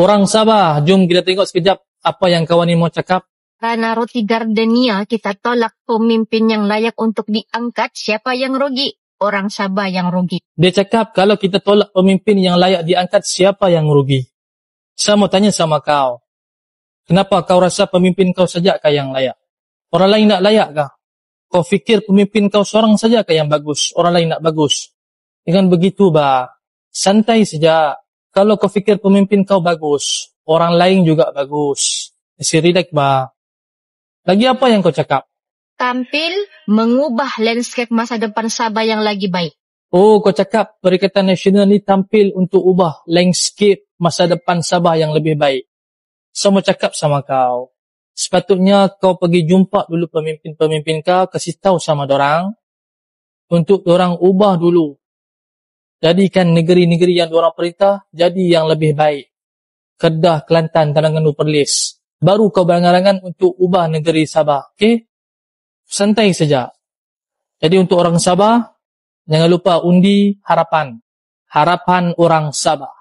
Orang Sabah, jom kita tengok sekejap apa yang kawan ni mau cakap. Karena roti gardenia kita tolak pemimpin yang layak untuk diangkat, siapa yang rugi? Orang Sabah yang rugi. Dia cakap kalau kita tolak pemimpin yang layak diangkat, siapa yang rugi? Saya mau tanya sama kau. Kenapa kau rasa pemimpin kau saja kah yang layak? Orang lain nak layak kah? Kau fikir pemimpin kau seorang saja kah yang bagus? Orang lain nak bagus? Dengan begitu, santai saja. Kalau kau fikir pemimpin kau bagus, orang lain juga bagus. Isi relax, Lagi apa yang kau cakap? Tampil mengubah landscape masa depan Sabah yang lagi baik. Oh, kau cakap Perikatan Nasional ni tampil untuk ubah landscape masa depan Sabah yang lebih baik. Saya mau cakap sama kau. Sepatutnya kau pergi jumpa dulu pemimpin-pemimpin kau, kasih tahu sama dorang untuk dorang ubah dulu. Jadikan negeri-negeri yang dorang perintah jadi yang lebih baik. Kedah, Kelantan, Terengganu, Perlis. Baru kau berangan-angan untuk ubah negeri Sabah. Okey? Santai saja. Jadi untuk orang Sabah, jangan lupa undi harapan. Harapan orang Sabah.